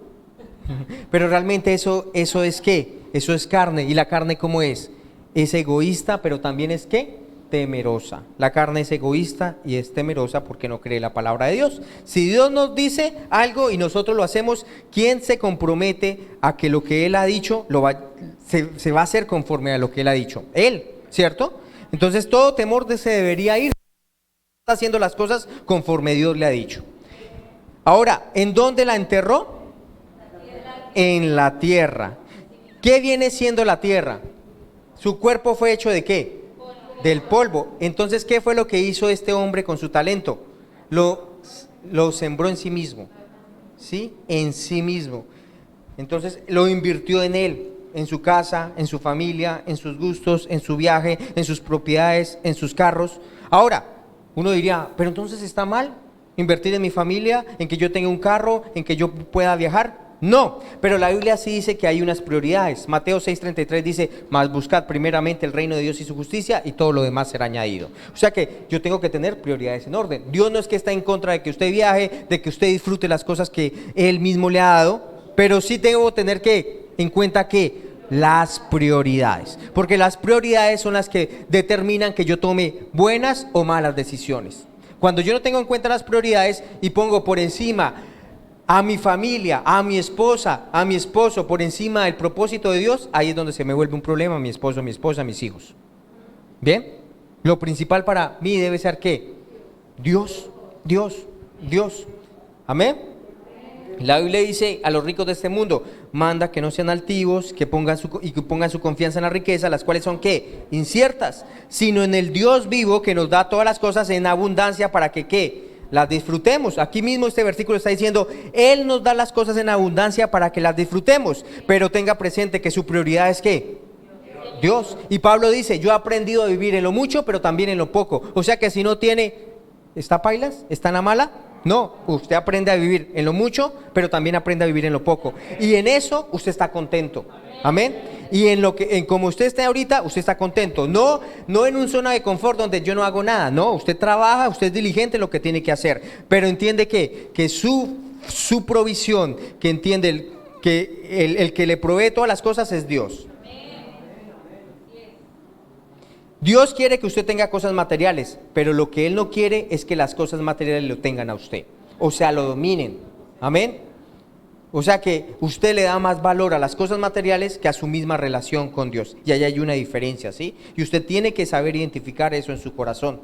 Pero realmente eso es ¿qué? Eso es carne. ¿Y la carne cómo es? Es egoísta, pero también es ¿qué? Temerosa. La carne es egoísta y es temerosa porque no cree la palabra de Dios. Si Dios nos dice algo y nosotros lo hacemos, ¿quién se compromete a que lo que Él ha dicho se va a hacer conforme a lo que Él ha dicho? Él, ¿cierto? Entonces todo temor se debería ir haciendo las cosas conforme Dios le ha dicho. Ahora, ¿en dónde la enterró? En la tierra. ¿Qué viene siendo la tierra? ¿Su cuerpo fue hecho de qué? Del polvo. Entonces, ¿qué fue lo que hizo este hombre con su talento? Lo sembró en sí mismo. ¿Sí? En sí mismo. Entonces, lo invirtió en él, en su casa, en su familia, en sus gustos, en su viaje, en sus propiedades, en sus carros. Ahora, uno diría, pero entonces está mal invertir en mi familia, en que yo tenga un carro, en que yo pueda viajar. No, pero la Biblia sí dice que hay unas prioridades. Mateo 6:33 dice, mas buscad primeramente el reino de Dios y su justicia y todo lo demás será añadido. O sea que yo tengo que tener prioridades en orden. Dios no es que está en contra de que usted viaje, de que usted disfrute las cosas que Él mismo le ha dado, pero sí tengo que tener en cuenta que las prioridades, porque las prioridades son las que determinan que yo tome buenas o malas decisiones. Cuando yo no tengo en cuenta las prioridades y pongo por encima a mi familia, a mi esposa, a mi esposo, por encima del propósito de Dios, ahí es donde se me vuelve un problema mi esposo, mi esposa, mis hijos. ¿Bien? Lo principal para mí debe ser ¿qué? Dios, Dios, Dios. ¿Amén? La Biblia dice a los ricos de este mundo, manda que no sean altivos, que pongan su confianza en la riqueza, las cuales son ¿qué? Inciertas, sino en el Dios vivo que nos da todas las cosas en abundancia para que ¿qué? Las disfrutemos. Aquí mismo este versículo está diciendo, Él nos da las cosas en abundancia para que las disfrutemos, pero tenga presente que su prioridad es ¿qué? Dios. Y Pablo dice, yo he aprendido a vivir en lo mucho, pero también en lo poco. O sea que si no tiene, ¿está pailas? ¿Está en la mala? No, usted aprende a vivir en lo mucho, pero también aprende a vivir en lo poco. Y en eso usted está contento. Amén. Y en como usted esté ahorita, usted está contento. No en un zona de confort donde yo no hago nada. No, usted trabaja, usted es diligente en lo que tiene que hacer. Pero entiende que su provisión, que entiende el que le provee todas las cosas es Dios. Dios quiere que usted tenga cosas materiales, pero lo que Él no quiere es que las cosas materiales lo tengan a usted. O sea, lo dominen. Amén. O sea que usted le da más valor a las cosas materiales que a su misma relación con Dios. Y ahí hay una diferencia, ¿sí? Y usted tiene que saber identificar eso en su corazón.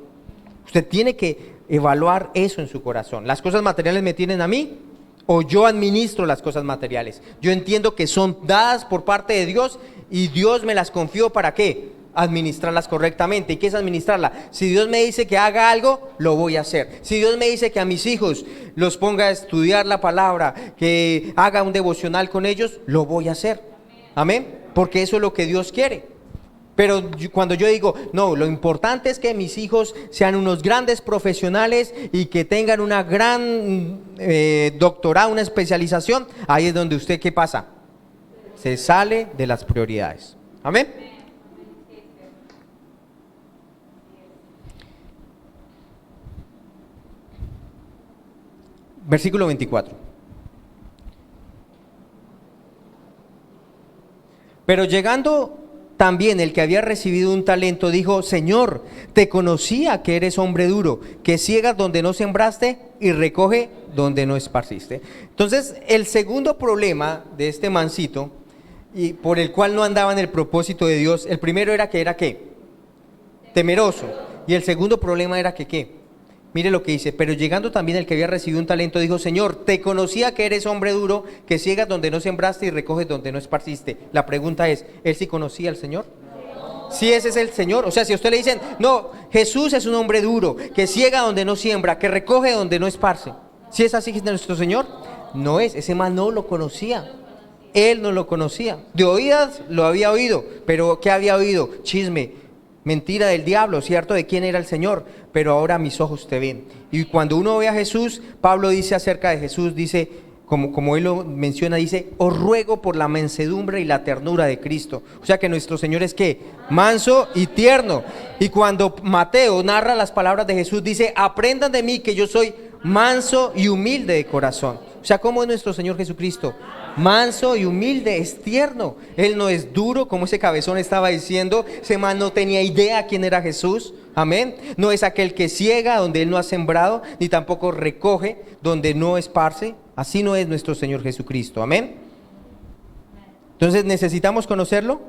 Usted tiene que evaluar eso en su corazón. ¿Las cosas materiales me tienen a mí? ¿O yo administro las cosas materiales? Yo entiendo que son dadas por parte de Dios y Dios me las confió ¿para qué? Administrarlas correctamente. ¿Y qué es administrarla? Si Dios me dice que haga algo, lo voy a hacer. Si Dios me dice que a mis hijos los ponga a estudiar la palabra, que haga un devocional con ellos, lo voy a hacer. Amén. Porque eso es lo que Dios quiere. Pero cuando yo digo, no, lo importante es que mis hijos sean unos grandes profesionales y que tengan una gran doctorado, una especialización, ahí es donde usted, ¿qué pasa? Se sale de las prioridades. Amén. Versículo 24. Pero llegando también el que había recibido un talento, dijo, Señor, te conocía que eres hombre duro, que ciegas donde no sembraste y recoge donde no esparciste. Entonces, el segundo problema de este mancito, y por el cual no andaba en el propósito de Dios, el primero era que era ¿qué? Temeroso. Y el segundo problema era que ¿qué? Mire lo que dice, pero llegando también el que había recibido un talento, dijo, Señor, te conocía que eres hombre duro, que ciegas donde no sembraste y recoges donde no esparciste. La pregunta es, ¿él sí conocía al Señor? Si ese es el Señor. O sea, si a usted le dicen, no, Jesús es un hombre duro, que ciega donde no siembra, que recoge donde no esparce. Si es así nuestro Señor, no es, ese man no lo conocía. Él no lo conocía. De oídas lo había oído, pero ¿qué había oído? Chisme. Mentira del diablo, ¿cierto? De quién era el Señor, pero ahora mis ojos te ven. Y cuando uno ve a Jesús, Pablo dice acerca de Jesús, dice, como él lo menciona, dice, os ruego por la mansedumbre y la ternura de Cristo. O sea que nuestro Señor es ¿qué? Manso y tierno. Y cuando Mateo narra las palabras de Jesús, dice, aprendan de mí que yo soy manso y humilde de corazón. O sea, ¿cómo es nuestro Señor Jesucristo? Manso y humilde, es tierno. Él no es duro, como ese cabezón estaba diciendo. Ese man no tenía idea quién era Jesús. Amén. No es aquel que ciega donde Él no ha sembrado, ni tampoco recoge donde no esparce. Así no es nuestro Señor Jesucristo. Amén. Entonces, ¿necesitamos conocerlo?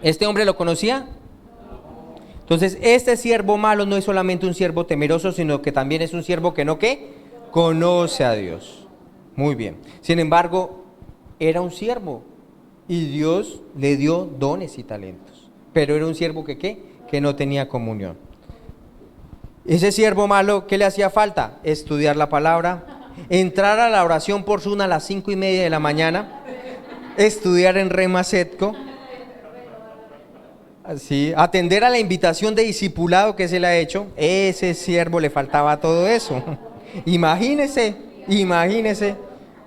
¿Este hombre lo conocía? Entonces, este siervo malo no es solamente un siervo temeroso, sino que también es un siervo que no, ¿qué? conoce a Dios. Muy bien. Sin embargo, era un siervo y Dios le dio dones y talentos. Pero era un siervo que ¿qué? Que no tenía comunión. Ese siervo malo, ¿qué le hacía falta? Estudiar la palabra, entrar a la oración por Zoom a las 5:30 de la mañana, estudiar en Rema Setco, así, atender a la invitación de discipulado que se le ha hecho. Ese siervo le faltaba todo eso. Imagínese.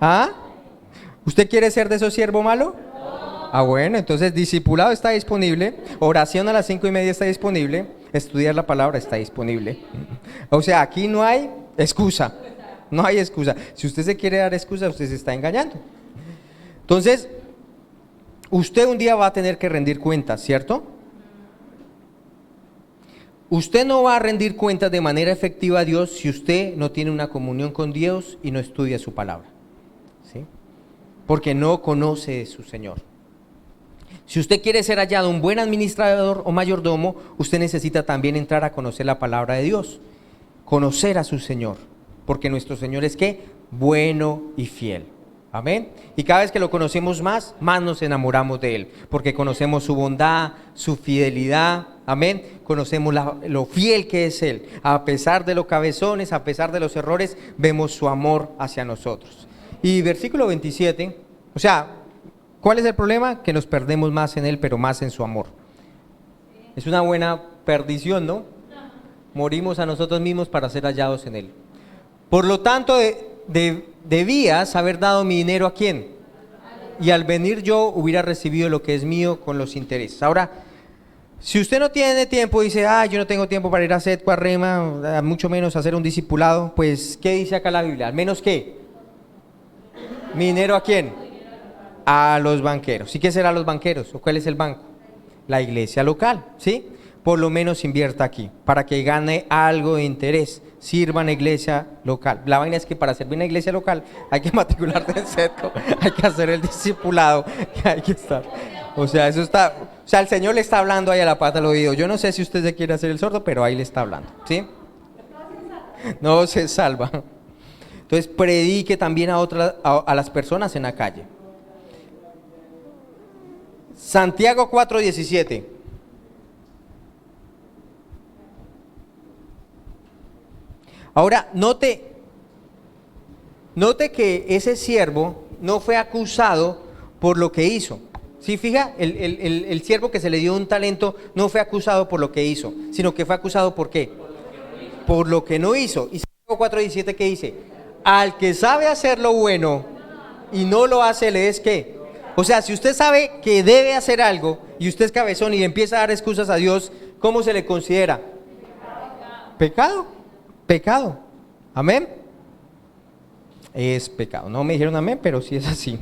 ¿Ah? ¿Usted quiere ser de esos siervos malos? Ah, bueno, entonces discipulado está disponible, oración a las 5:30 está disponible, estudiar la palabra está disponible. O sea, aquí no hay excusa, no hay excusa. Si usted se quiere dar excusa, usted se está engañando. Entonces, usted un día va a tener que rendir cuentas, ¿cierto? Usted no va a rendir cuentas de manera efectiva a Dios si usted no tiene una comunión con Dios y no estudia su palabra, ¿sí? Porque no conoce de su Señor. Si usted quiere ser hallado un buen administrador o mayordomo, usted necesita también entrar a conocer la palabra de Dios, conocer a su Señor, porque nuestro Señor es ¿qué? Bueno y fiel. Amén. Y cada vez que lo conocemos más nos enamoramos de Él, porque conocemos su bondad, su fidelidad. Amén. Conocemos lo fiel que es Él. A pesar de los cabezones, a pesar de los errores, vemos su amor hacia nosotros. Y versículo 27, o sea, ¿cuál es el problema? Que nos perdemos más en Él, pero más en su amor. Es una buena perdición, ¿no? Morimos a nosotros mismos para ser hallados en Él. Por lo tanto, debías haber dado mi dinero ¿a quién? Y al venir yo hubiera recibido lo que es mío con los intereses. Ahora, si usted no tiene tiempo, dice, yo no tengo tiempo para ir a Setco, a Rema, mucho menos hacer un discipulado, pues, ¿qué dice acá la Biblia? Al menos ¿qué? ¿Mi dinero a quién? A los banqueros. ¿Y qué será los banqueros? ¿O cuál es el banco? La iglesia local, ¿sí? Por lo menos invierta aquí, para que gane algo de interés. Sirva en la iglesia local. La vaina es que para servir en la iglesia local hay que matricularse en Setco, hay que hacer el discipulado, hay que estar. O sea, eso está, o sea, el Señor le está hablando ahí a la pata al oído. Yo no sé si usted se quiere hacer el sordo, pero ahí le está hablando, ¿sí? No se salva. Entonces predique también a las personas en la calle. Santiago 4:17. Ahora, note que ese siervo no fue acusado por lo que hizo. ¿Sí fija? El siervo que se le dio un talento no fue acusado por lo que hizo, sino que fue acusado ¿por qué? Por lo que no hizo. Y Santiago 4:17, ¿qué dice? Al que sabe hacer lo bueno y no lo hace, ¿le es qué? O sea, si usted sabe que debe hacer algo y usted es cabezón y empieza a dar excusas a Dios, ¿cómo se le considera? Pecado. ¿Amén? Es pecado. No me dijeron amén, pero sí es así.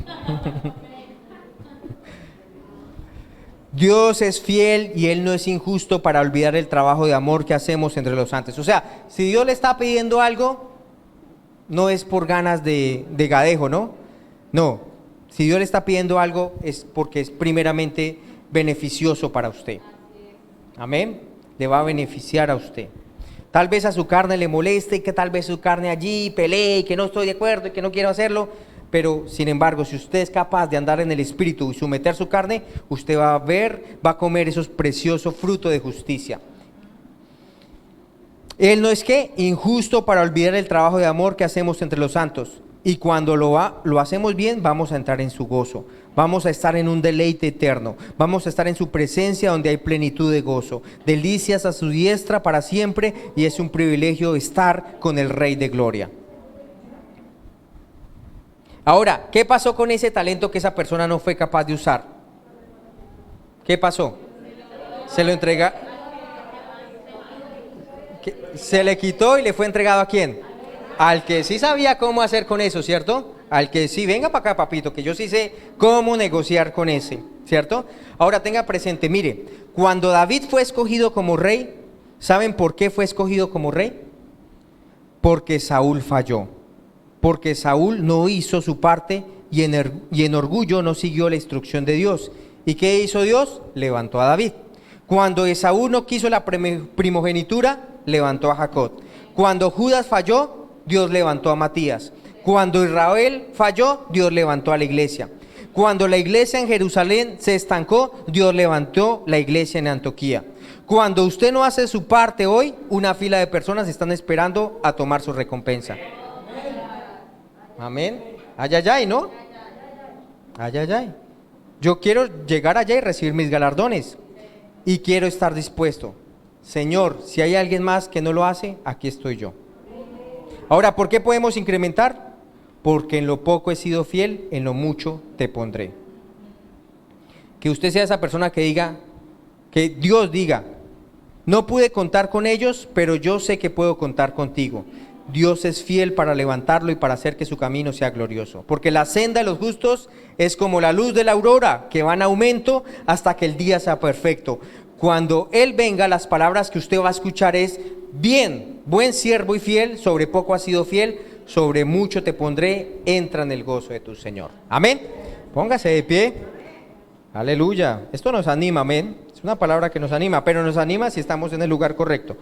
Dios es fiel y Él no es injusto para olvidar el trabajo de amor que hacemos entre los santos. O sea, si Dios le está pidiendo algo, no es por ganas de gadejo, ¿no? No, si Dios le está pidiendo algo es porque es primeramente beneficioso para usted. Amén, le va a beneficiar a usted. Tal vez a su carne le moleste y que tal vez su carne allí pelee y que no estoy de acuerdo y que no quiero hacerlo. Pero sin embargo, si usted es capaz de andar en el Espíritu y someter su carne, usted va a comer esos preciosos frutos de justicia. Él no es ¿qué? Injusto para olvidar el trabajo de amor que hacemos entre los santos. Y cuando lo hacemos bien, vamos a entrar en su gozo. Vamos a estar en un deleite eterno. Vamos a estar en su presencia donde hay plenitud de gozo. Delicias a su diestra para siempre y es un privilegio estar con el Rey de Gloria. Ahora, ¿qué pasó con ese talento que esa persona no fue capaz de usar? ¿Qué pasó? Se lo entrega. Se le quitó y le fue entregado ¿a quién? Al que sí sabía cómo hacer con eso, ¿cierto? Al que sí, venga para acá, papito, que yo sí sé cómo negociar con ese, ¿cierto? Ahora tenga presente, mire, cuando David fue escogido como rey, ¿saben por qué fue escogido como rey? Porque Saúl falló. Porque Saúl no hizo su parte y en orgullo no siguió la instrucción de Dios. ¿Y qué hizo Dios? Levantó a David. Cuando Esaú no quiso la primogenitura, levantó a Jacob. Cuando Judas falló, Dios levantó a Matías. Cuando Israel falló, Dios levantó a la iglesia. Cuando la iglesia en Jerusalén se estancó, Dios levantó la iglesia en Antioquía. Cuando usted no hace su parte hoy, una fila de personas están esperando a tomar su recompensa. Amén. Ay, ay, ay, ¿no? Ay, ay, ay. Yo quiero llegar allá y recibir mis galardones. Y quiero estar dispuesto. Señor, si hay alguien más que no lo hace, aquí estoy yo. Ahora, ¿por qué podemos incrementar? Porque en lo poco he sido fiel, en lo mucho te pondré. Que usted sea esa persona que diga, que Dios diga, no pude contar con ellos, pero yo sé que puedo contar contigo. Dios es fiel para levantarlo y para hacer que su camino sea glorioso. Porque la senda de los justos es como la luz de la aurora, que va en aumento hasta que el día sea perfecto. Cuando Él venga, las palabras que usted va a escuchar es, bien, buen siervo y fiel, sobre poco has sido fiel, sobre mucho te pondré, entra en el gozo de tu Señor. Amén. Póngase de pie. Aleluya. Esto nos anima, amén. Es una palabra que nos anima, pero nos anima si estamos en el lugar correcto.